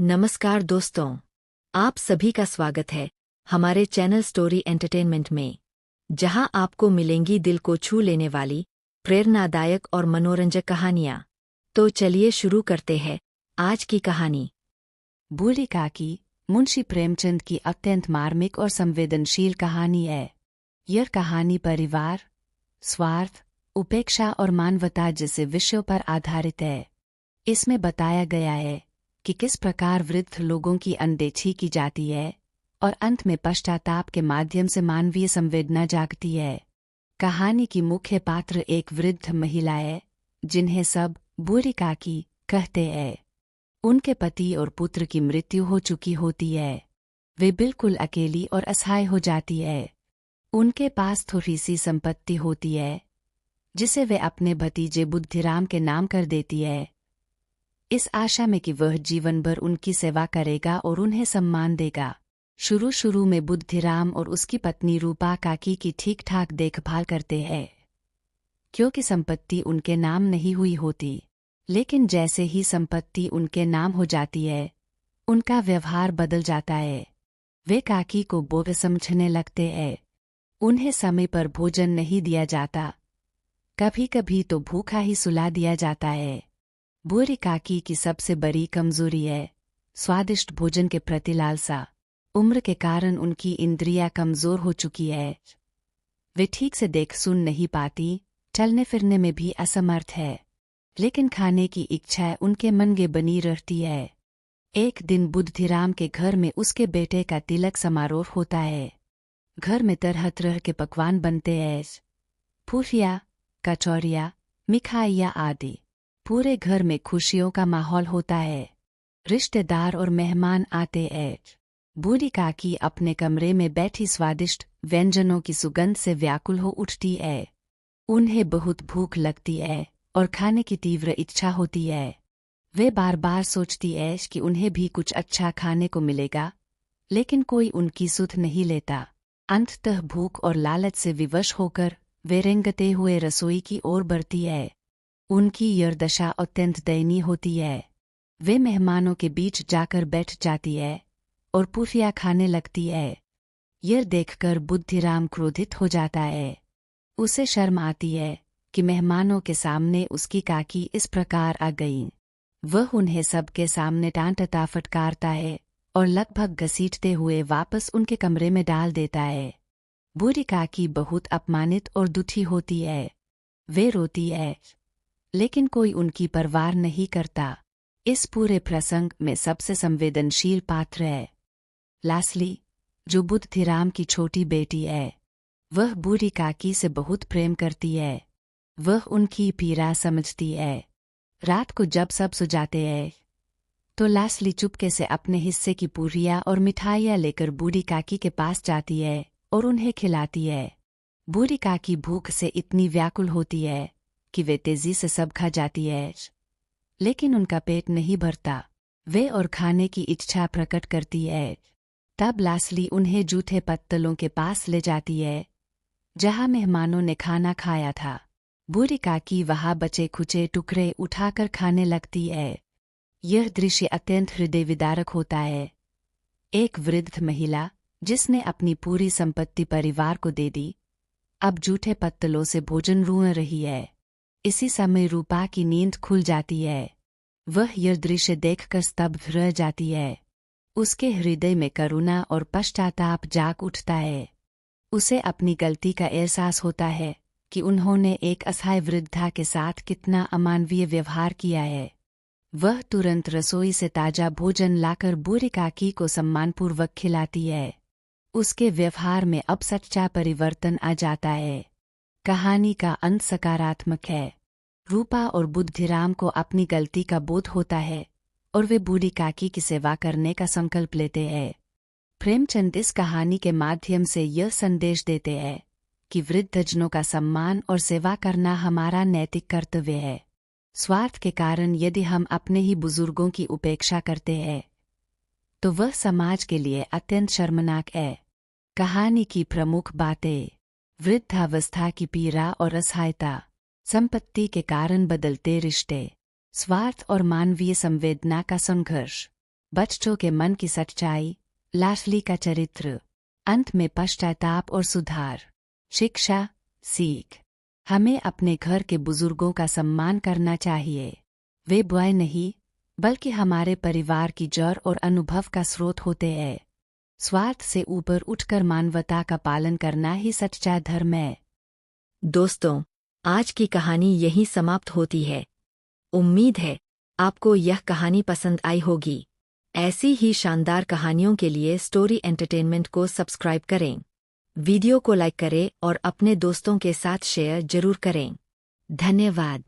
नमस्कार दोस्तों, आप सभी का स्वागत है हमारे चैनल स्टोरी एंटरटेनमेंट में, जहां आपको मिलेंगी दिल को छू लेने वाली, प्रेरणादायक और मनोरंजक कहानियां। तो चलिए शुरू करते हैं आज की कहानी। बूढ़ी काकी मुंशी प्रेमचंद की अत्यंत मार्मिक और संवेदनशील कहानी है। यह कहानी परिवार, स्वार्थ, उपेक्षा और मानवता जैसे विषयों पर आधारित है। इसमें बताया गया है कि किस प्रकार वृद्ध लोगों की अनदेखी की जाती है और अंत में पश्चाताप के माध्यम से मानवीय संवेदना जागती है। कहानी की मुख्य पात्र एक वृद्ध महिला है, जिन्हें सब बूढ़ी काकी कहते हैं। उनके पति और पुत्र की मृत्यु हो चुकी होती है। वे बिल्कुल अकेली और असहाय हो जाती है। उनके पास थोड़ी सी संपत्ति होती है, जिसे वे अपने भतीजे बुद्धिराम के नाम कर देती है, इस आशा में कि वह जीवन भर उनकी सेवा करेगा और उन्हें सम्मान देगा। शुरू में बुद्धिराम और उसकी पत्नी रूपा काकी की ठीक ठाक देखभाल करते हैं, क्योंकि संपत्ति उनके नाम नहीं हुई होती। लेकिन जैसे ही संपत्ति उनके नाम हो जाती है, उनका व्यवहार बदल जाता है। वे काकी को बोझ समझने लगते हैं। उन्हें समय पर भोजन नहीं दिया जाता, कभी कभी तो भूखा ही सुला दिया जाता है। बूढ़ी काकी की सबसे बड़ी कमजोरी है स्वादिष्ट भोजन के प्रति लालसा। उम्र के कारण उनकी इंद्रियां कमजोर हो चुकी है। वे ठीक से देख सुन नहीं पाती, चलने फिरने में भी असमर्थ है, लेकिन खाने की इच्छा उनके मन में बनी रहती है। एक दिन बुद्धिराम के घर में उसके बेटे का तिलक समारोह होता है। घर में तरह तरह के पकवान बनते हैं, फूफिया, कचौरियाँ, मिठाइयाँ आदि। पूरे घर में खुशियों का माहौल होता है। रिश्तेदार और मेहमान आते हैं। बूढ़ी काकी अपने कमरे में बैठी स्वादिष्ट व्यंजनों की सुगंध से व्याकुल हो उठती है। उन्हें बहुत भूख लगती है और खाने की तीव्र इच्छा होती है। वे बार बार सोचती है कि उन्हें भी कुछ अच्छा खाने को मिलेगा, लेकिन कोई उनकी सुध नहीं लेता। अंततः भूख और लालच से विवश होकर वे रेंगते हुए रसोई की ओर बढ़ती है। उनकी यह दशा अत्यंत दयनीय होती है। वे मेहमानों के बीच जाकर बैठ जाती है और पूफिया खाने लगती है। यह देखकर बुद्धिराम क्रोधित हो जाता है। उसे शर्म आती है कि मेहमानों के सामने उसकी काकी इस प्रकार आ गई। वह उन्हें सबके सामने डांटता फटकारता है और लगभग घसीटते हुए वापस उनके कमरे में डाल देता है। बूढ़ी काकी बहुत अपमानित और दुखी होती है। वे रोती है, लेकिन कोई उनकी परवाह नहीं करता। इस पूरे प्रसंग में सबसे संवेदनशील पात्र है लासली, जो बुद्धिराम की छोटी बेटी है। वह बूढ़ी काकी से बहुत प्रेम करती है। वह उनकी पीड़ा समझती है। रात को जब सब सो जाते हैं, तो लासली चुपके से अपने हिस्से की पूरियां और मिठाइयां लेकर बूढ़ी काकी के पास जाती है और उन्हें खिलाती है। बूढ़ी काकी भूख से इतनी व्याकुल होती है कि वे तेजी से सब खा जाती है, लेकिन उनका पेट नहीं भरता। वे और खाने की इच्छा प्रकट करती है। तब लासली उन्हें जूठे पत्तलों के पास ले जाती है, जहां मेहमानों ने खाना खाया था। बूढ़ी काकी वहां बचे खुचे टुकड़े उठाकर खाने लगती है। यह दृश्य अत्यंत हृदय विदारक होता है। एक वृद्ध महिला, जिसने अपनी पूरी संपत्ति परिवार को दे दी, अब जूठे पत्तलों से भोजन रूंध रही है। इसी समय रूपा की नींद खुल जाती है। वह यह दृश्य देखकर स्तब्ध रह जाती है। उसके हृदय में करुणा और पश्चाताप जाग उठता है। उसे अपनी गलती का एहसास होता है कि उन्होंने एक असहाय वृद्धा के साथ कितना अमानवीय व्यवहार किया है। वह तुरंत रसोई से ताजा भोजन लाकर बूढ़ी काकी को सम्मानपूर्वक खिलाती है। उसके व्यवहार में अब सच्चा परिवर्तन आ जाता है। कहानी का अंत सकारात्मक है। रूपा और बुद्धिराम को अपनी गलती का बोध होता है और वे बूढ़ी काकी की सेवा करने का संकल्प लेते हैं। प्रेमचंद इस कहानी के माध्यम से यह संदेश देते हैं कि वृद्धजनों का सम्मान और सेवा करना हमारा नैतिक कर्तव्य है। स्वार्थ के कारण यदि हम अपने ही बुजुर्गों की उपेक्षा करते हैं, तो वह समाज के लिए अत्यंत शर्मनाक है। कहानी की प्रमुख बातें: वृद्धावस्था की पीड़ा और असहायता, संपत्ति के कारण बदलते रिश्ते, स्वार्थ और मानवीय संवेदना का संघर्ष। बच्चों के मन की सच्चाई, लाडली का चरित्र, अंत में पश्चाताप और सुधार। शिक्षा, सीख। हमें अपने घर के बुजुर्गों का सम्मान करना चाहिए। वे बुआई नहीं, बल्कि हमारे परिवार की जड़ और अनुभव का स्रोत होते हैं। स्वार्थ से ऊपर उठकर मानवता का पालन करना ही सच्चा धर्म है। दोस्तों, आज की कहानी यहीं समाप्त होती है। उम्मीद है आपको यह कहानी पसंद आई होगी। ऐसी ही शानदार कहानियों के लिए स्टोरी एंटरटेनमेंट को सब्सक्राइब करें। वीडियो को लाइक करें और अपने दोस्तों के साथ शेयर जरूर करें। धन्यवाद।